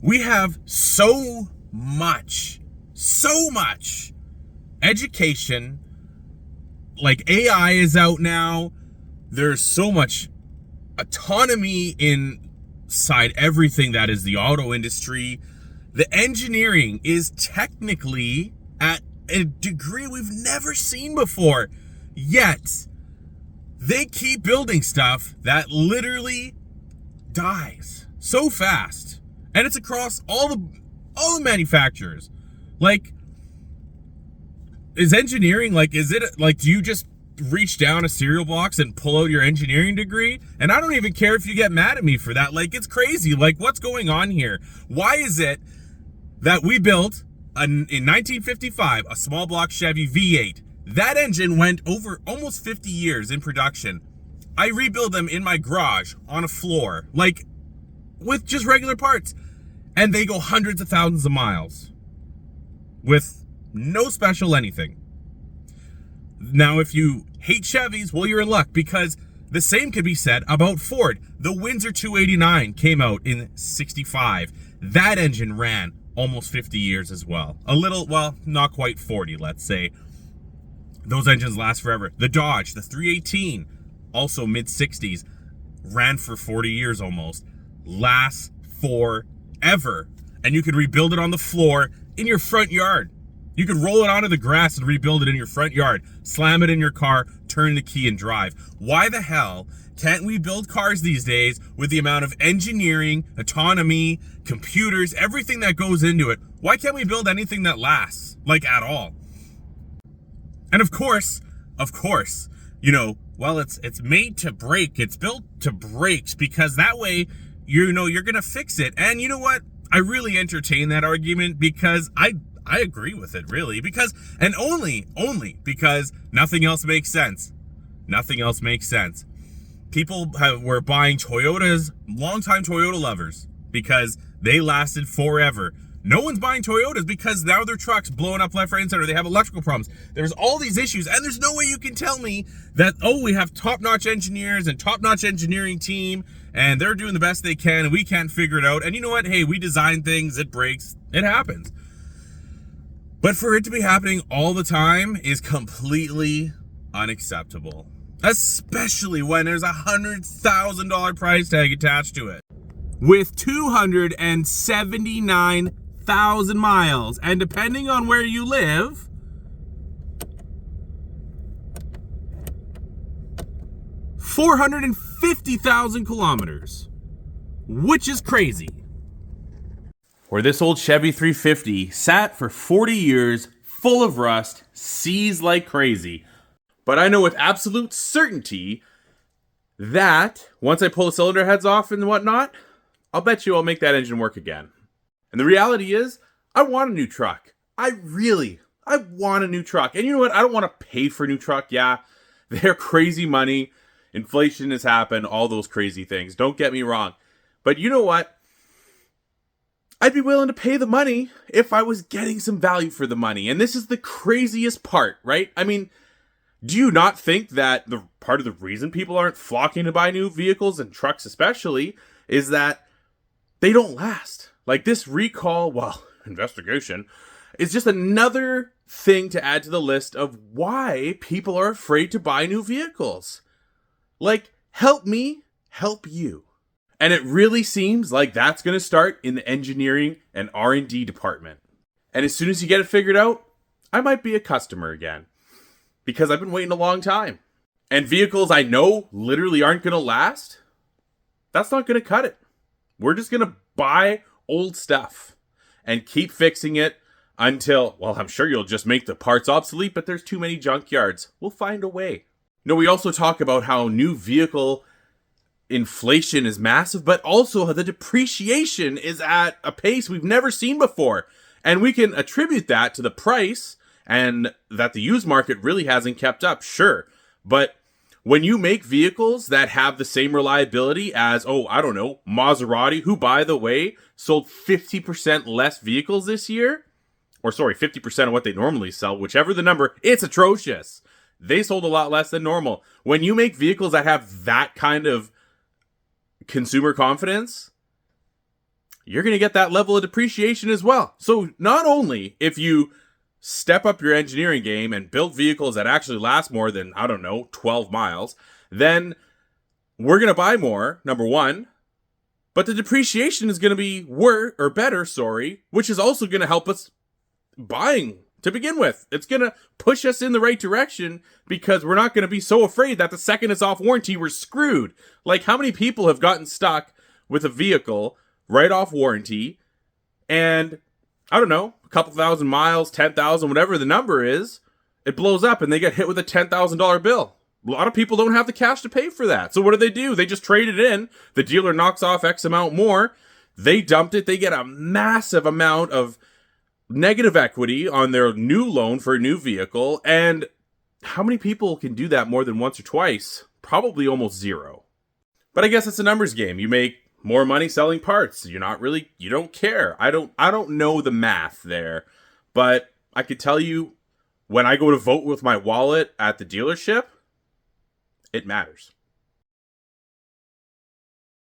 We have so much education. Like AI is out now. There's so much autonomy inside everything that is the auto industry. The engineering is technically at a degree we've never seen before. Yet, they keep building stuff that literally dies so fast. And it's across all the manufacturers. Like, is engineering, like, is it, like, do you just reach down a cereal box and pull out your engineering degree? And I don't even care if you get mad at me for that. Like, it's crazy. Like, what's going on here? Why is it that we built in 1955 a small block Chevy V8? That engine went over almost 50 years in production. I rebuild them in my garage on a floor, like, with just regular parts. And they go hundreds of thousands of miles with no special anything. Now, if you hate Chevys, well, you're in luck, because the same could be said about Ford. The Windsor 289 came out in 65. That engine ran almost 50 years as well. A little, well, not quite 40, let's say. Those engines last forever. The Dodge, the 318, also mid-60s, ran for 40 years almost. Lasts forever. And you could rebuild it on the floor in your front yard. You could roll it onto the grass and rebuild it in your front yard. Slam it in your car, turn the key and drive. Why the hell can't we build cars these days with the amount of engineering, autonomy, computers, everything that goes into it? Why can't we build anything that lasts, like, at all? And of course, you know, well, it's made to break. It's built to break, because that way, you know, you're going to fix it. And you know what? I really entertain that argument, because I agree with it, really, because, and only because nothing else makes sense. Nothing else makes sense. People were buying Toyotas, longtime Toyota lovers, because they lasted forever. No one's buying Toyotas because now their trucks blowing up left, right, and center. They have electrical problems. There's all these issues, and there's no way you can tell me that, oh, we have top-notch engineers and top-notch engineering team, and they're doing the best they can, and we can't figure it out. And you know what? Hey, we design things. It breaks. It happens. But for it to be happening all the time is completely unacceptable, especially when there's $100,000 price tag attached to it. With 279,000 miles, and depending on where you live, 450,000 kilometers, which is crazy. Where this old Chevy 350 sat for 40 years, full of rust, seized like crazy. But I know with absolute certainty that once I pull the cylinder heads off and whatnot, I'll bet you I'll make that engine work again. And the reality is, I want a new truck. I want a new truck. And you know what? I don't want to pay for a new truck. Yeah, they're crazy money. Inflation has happened, all those crazy things. Don't get me wrong. But you know what? I'd be willing to pay the money if I was getting some value for the money. And this is the craziest part, right? I mean, do you not think that the part of the reason people aren't flocking to buy new vehicles, and trucks especially, is that they don't last? Like, this recall, well, investigation, is just another thing to add to the list of why people are afraid to buy new vehicles. Like, help me, help you. And it really seems like that's going to start in the engineering and R&D department. And as soon as you get it figured out, I might be a customer again. Because I've been waiting a long time. And vehicles I know literally aren't going to last, that's not going to cut it. We're just going to buy old stuff and keep fixing it until, well, I'm sure you'll just make the parts obsolete, but there's too many junkyards. We'll find a way. You know, we also talk about how new vehicle inflation is massive, but also the depreciation is at a pace we've never seen before. And we can attribute that to the price and that the used market really hasn't kept up, sure. But when you make vehicles that have the same reliability as, oh, I don't know, Maserati, who, by the way, sold 50% less vehicles this year, or sorry, 50% of what they normally sell, whichever the number, it's atrocious. They sold a lot less than normal. When you make vehicles that have that kind of consumer confidence, you're going to get that level of depreciation as well. So not only if you step up your engineering game and build vehicles that actually last more than, I don't know, 12 miles, then we're going to buy more, number one, but the depreciation is going to be better, which is also going to help us buying to begin with. It's going to push us in the right direction because we're not going to be so afraid that the second it's off warranty, we're screwed. Like, how many people have gotten stuck with a vehicle right off warranty and, I don't know, a couple thousand miles, 10,000, whatever the number is, it blows up and they get hit with a $10,000 bill. A lot of people don't have the cash to pay for that. So what do? They just trade it in. The dealer knocks off X amount more. They dumped it. They get a massive amount of negative equity on their new loan for a new vehicle. And how many people can do that more than once or twice? Probably almost zero. But I guess it's a numbers game. You make more money selling parts. You don't care. I don't know the math there. But I could tell you, when I go to vote with my wallet at the dealership, it matters.